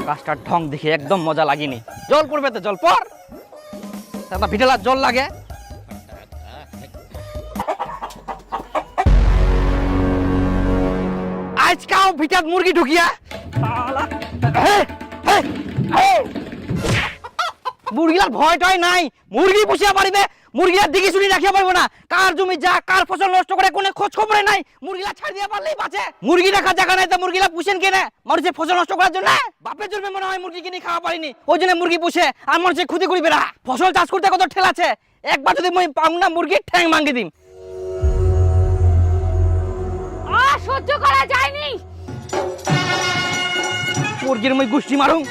আকাশটার ঢং দেখে একদম মজা লাগেনি। জল পড়বে তো জল পর, তারপর ভিটালার জল লাগে। আজকাও ভিটাত মুরগি ঢুকিয়া মুরগিলার ভয় টয় নাই, মুরগি পুষিয়া পারিবে, মুরগিলার দিকে শুনি রাখিয়া পারবো না। কার জমি যা কার ফসল নষ্ট করে কোনো খোঁজ খবরে নাই, মুরগিলা ছাড় দিয়া পারলেই বাঁচে। মুরগি রাখার জায়গা নাই, তা মুরগিলা পুষেন কেনে? মানুষের ফসল নষ্ট করার জন্য? বাপের জন্য মনে হয় মুরগি কিনে খাওয়া পারিনি, ওই জন্য মুরগি পুষে আর মানুষের ক্ষতি করিবে না। ফসল চাষ করতে কত ঠেল আছে, একবার যদি মই পাম না মুরগির ঠ্যাং ভাঙ্গি দিম। আর সহ্য করা যায়নি, মুরগির মই গুষ্টি মারুম।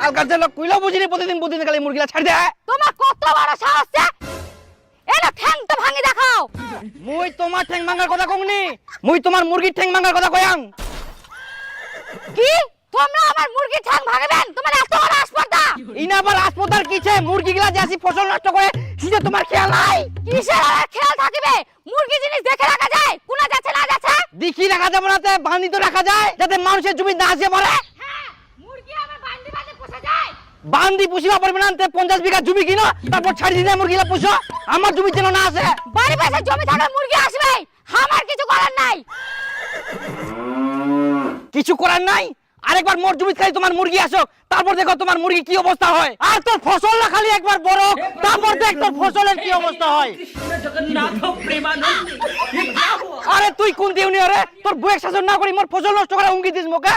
আলকার লোক কইলো বুঝিনি, প্রতিদিন খালি মুরগিলা ছাড় দেয়। তোমার কত বড় সাহস! এলা ঠ্যাং তো ভাঙি দেখাও। মুই তোমার ঠ্যাং ভাঙার কথা কইনি, মুই তোমার মুরগির ঠ্যাং ভাঙার কথা কইয়াম। কি তোমরা আমার মুরগির ঠ্যাং ভাঙবেন? তোমার এত বড় আসপর্দা! ইনা আবার আসপদার কিছে? মুরগিগুলা যে আসি ফসল নষ্ট করে সেটা তোমার খেয়াল নাই? কিসের আর খেয়াল থাকিবে? মুরগি জিনিস দেখে রাখা যায়, কোনা যাচ্ছে না যাচ্ছে দেখি রাখা যাবে না, বান্ধি তো রাখা যায় যাতে মানুষের জমি না আসে পড়ে। হ্যাঁ, মুরগি আমার বান্দি বান্দি পোষা যায়। বান্দি পুষিবা পারবে না, 50 বিঘা জমি কিনো, তারপর ছাড়ি দিলে মুরগিলা পুষো। আমার জমি যেন না আসে। বাড়ি পাশে জমি থাকা মুরগি আসবে, আমার কিছু করার নাই। কিছু করার নাই? আরেকবার মোর জমি খালি তোমার মুরগি আসো, তারপর দেখো তোমার মুরগি কি অবস্থা হয়। আর তোর ফসল না খালি একবার বড়, তারপর দেখ তোর ফসলের কি অবস্থা হয়। আরে তুই কোন দিউনি? আরে তোর বউয়ের শাসন না করি মোর ফসল নষ্ট করে হুমকি দিস মোকে?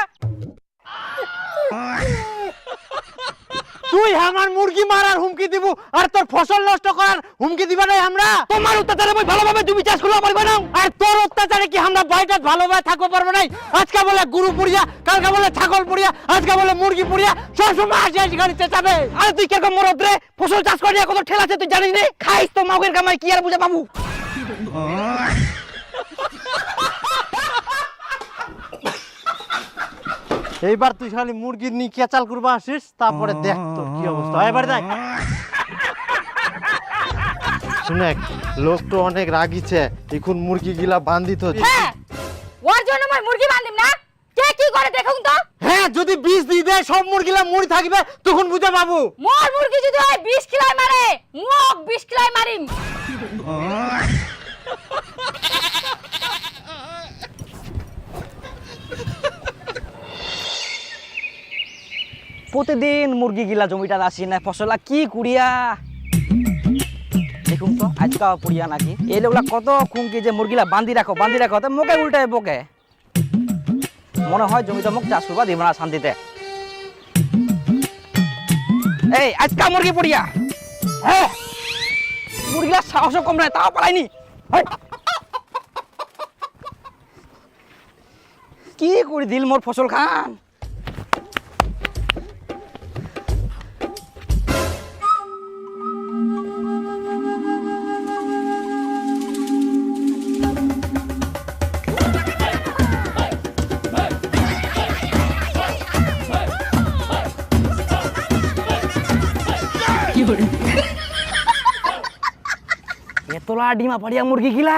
তুই আমার মুরগি মারার হুমকি দিব আর তোর ফসল নষ্ট করার হুমকি দিবা নাই? আমরা তোমার অত্যাচারে মই ভালোভাবে জমি চাষ করতে পারবো না, আর তোর অত্যাচারে কি আমরা বাড়িটা ভালোভাবে থাকতে পারবো নাই? আজকে বলে গরু পুড়িয়া, কালকে বলে ছাগল পুড়িয়া, আজকে বলে মুরগি পুড়িয়া, সবসময় আসি গাড়িতে যাবে। আরে তুই কিরকম মরদ রে? ফসল চাষ করে কত ঠেলা আছে তুই জানিস নে? খাইস তো মাগের কামাই, কি আর বুঝা বাবু। এইবার তুই খালি মুরগির নিয়ে কেচাল করবা আসিস, তারপরে দেখ তোর কি অবস্থা। এবার দেখ শুনে, লোক তো অনেক রাগিছে, এখন মুরগি গিলা বান্ধিত। হ্যাঁ, ওর জন্য মই মুরগি বান্ধিম না? কে কি করে দেখুন তো। হ্যাঁ, যদি বিষ দিয়ে দেয় সব মুরগিলা মরি থাকবে, তখন বুঝে পাবো। মোর মুরগি যদি হয় 20 কিলাই মারে, মুখ 20 কিলাই মারিম। প্রতিদিন মুরগি গিলা জমিটা আসি না, ফসলা কি কুড়িয়া দেখুন তো আজকা পুড়িয়া নাকি। এই লোকলা কত খুঁকি যে মুরগিলা বান্ধি রাখো বান্ধি রাখো, তো মোকে উল্টায় বকে। মনে হয় জমিটা মুখ চাষ করবা দিব না শান্তিতে। এই আজকা মুরগি পুড়িয়া, হ্যাঁ মুরগিলা সাহস কম নাই, তাও পালাইনি। কি করে দিল মোর ফসল খান। এতলা ডিমা পাড়িয়া মুরগি গিলা।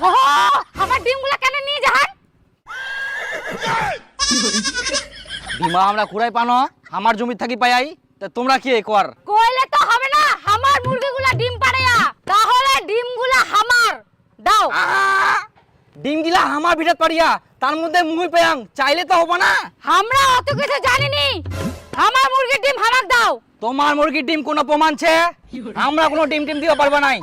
ওহো, আমার ডিমগুলা কেন নিয়ে যান? ডিমা আমরা কুড়াই পানো, আমার জমি থাকি পাই, তা তোমরা কি কর? কইলে তো হবে না, আমার মুরগিগুলা ডিম পাড়ায়া, তাহলে ডিমগুলা আমার দাও। ডিম গিলা আমার ভিতর পাড়িয়া, তার মধ্যে মুই পেয়াং, চাইলে তো হবে না। আমরা অত কিছু জানিনি, আমার মুরগির ডিম আমাকে দাও। তোমার মুরগির ডিম কোনো প্রমাণ ছে? আমরা কোনো ডিম টিম দিতে পারবো নাই।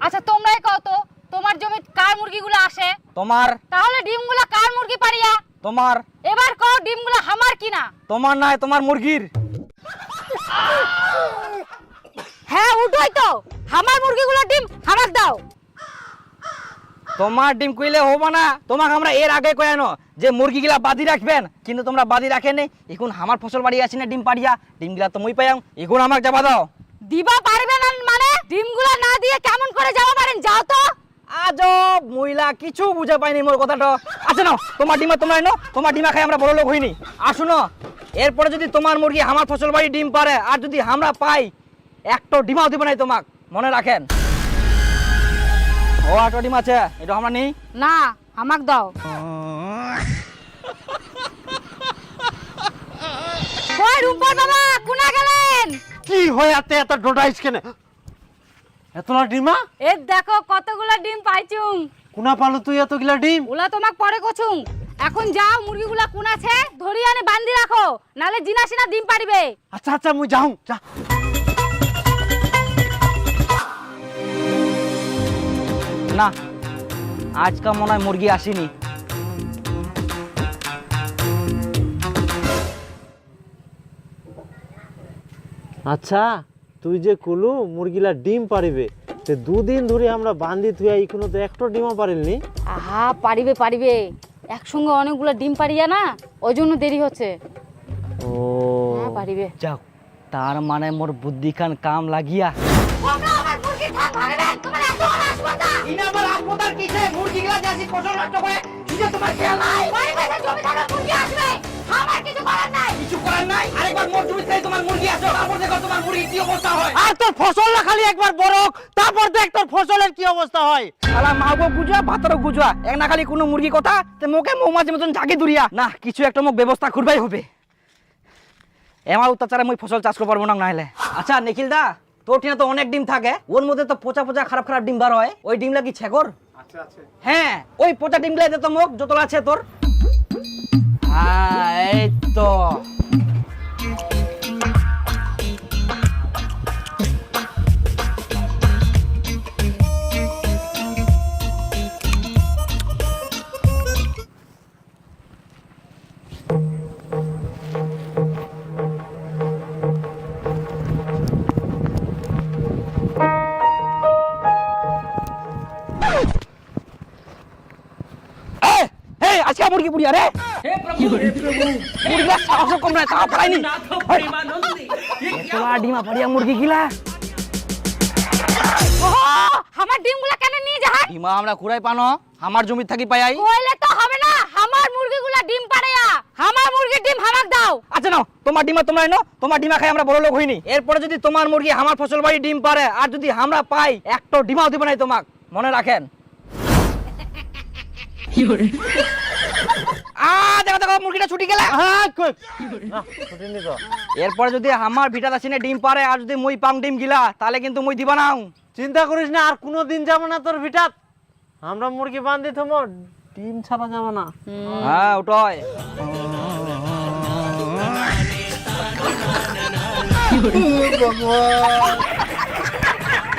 আচ্ছা তোমরাই কও তো, তোমার জমি কার মুরগিগুলো আসে? তোমার। তাহলে ডিমগুলা কার মুরগি পাড়িয়া? তোমার। এবার কও ডিমগুলা আমার কিনা? তোমার নাই, তোমার মুরগির। হ্যাঁ উঠোই তো, আমার মুরগিগুলো ডিম আমাকে দাও। তোমার ডিম কইলে হবে না, তোমাকে আমরা এর আগে কয়ানো যে মুরগিগুলা বাদি রাখবেন, কিন্তু তোমরা বাদি রাখেনি। এখন আমার ফসল বাড়ি আছে না ডিম পাড়িয়া, ডিমগুলা তো মুই পাইয়াম, এখন আমাকে যাবা দাও। দিবা পারবে না মানে? ডিমগুলা না দিয়ে কেমন করে যাওয়া পারেন? যাও তো। আজব মহিলা কিছু বুঝে পাইনি মোর কথাটা। আচ্ছা নাও তোমার ডিমা তোমরা এনো, তোমার ডিমা খাই আমরা বড় লোক হইনি। আর শুনো, এরপরে যদি তোমার মুরগি আমার ফসল বাড়ি ডিম পারে আর যদি আমরা পাই একটা ডিমাও দিবে নাই তোমাক, মনে রাখেন। ও আটো ডিম আছে, এটা আমরা নেই না আমাক দাও। ওই রুম্পা বাবা কোনা গেলেন? কি হয় আতে এত ডোডাইস কেন? এতলা ডিমা এ দেখো কতগুলা ডিম পাইছুম। কোনা পালো তুই এতগুলা ডিম? ওলা তোমাক পরে কছুম। এখন যাও মুরগিগুলা কোন আছে ধরি আনে বান্ধি রাখো, নালে জিনা সিনা ডিম পারিবে। আচ্ছা আচ্ছা মুই যাও যা। না, আজকা মনে হয় মুরগি আসেনি। আচ্ছা তুই যে কলু মুরগিলা ডিম পারিবে, তে দুদিন ধরে আমরা বান্ধি তুই এখনো তো একটা ডিমও পারিলনি। আহা পারিবে পারিবে, একসঙ্গে অনেকগুলো ডিম পারিয়া না, ওই জন্য দেরি হচ্ছে। ও হ্যাঁ পারিবে। যাও, তার মানে মোর বুদ্ধি খান কাম লাগিয়া। আর তোর ফসল না খালি একবার বড় হোক, তারপর দেখ তোর ফসলের কি অবস্থা হয়। শালা মাগো গুজা ভাতরও গুজা, এক না খালি কোনো মুরগি কথা তে মোকে মৌমাছি মতন ঝাঁকি দুরিয়া। না, কিছু একটা মোক ব্যবস্থা করবাই হবে। এমার অত্যাচারে মই ফসল চাষ করতে পারবো না নাইলে। আচ্ছা নিখিল দা, তোর টিনা তো অনেক ডিম থাকে, ওর মধ্যে তো পচা পচা খারাপ খারাপ ডিম বার হয়, ওই ডিমলা কি ছেকর? হ্যাঁ, ওই পচা ডিমগুলা দে তো মোক, যতলা আছে তোর। হ্যাঁ এই তো। আজকে মুরগি পুড়িয়া রে, মুরগিলা সাহস কম নাই, তাও পাইনি। তোলা ডিমা পাড়িয়া মুরগি গিলা। আমার ডিমগুলা কেন নিয়ে যাহাই? ডিমা আমরা কুড়াই পানো, আমার জমি থাকি পাই। কইলে তো হবে না, আমার মুরগিগুলা ডিম পাড়ায়া, আমার মুরগির ডিম আমাক দাও। আচ্ছা নাও তোমার ডিমা তোমরা এনো, তোমার ডিমা খাই আমরা বড় লোক হইনি। এরপরে যদি তোমার মুরগি আমার ফসল বাড়ি ডিম পারে আর যদি আমরা পাই একটা ডিমাও দিবে নাই তোমাক, মনে রাখেন। দেখো দেখো মুরগিটা ছুটি গেলে। এরপরে যদি আমার ভিটাত আসিনে ডিম পারে আর যদি মুই পাম ডিম গিলা, তাহলে কিন্তু মুই দিবা নাও। চিন্তা করিস না, আর কোনো দিন যাব না তোর ভিটাত। আমরা মুরগি বান্ধি থমো, ডিম ছাড়া যাব না। হ্যাঁ ওটাই। ভগবান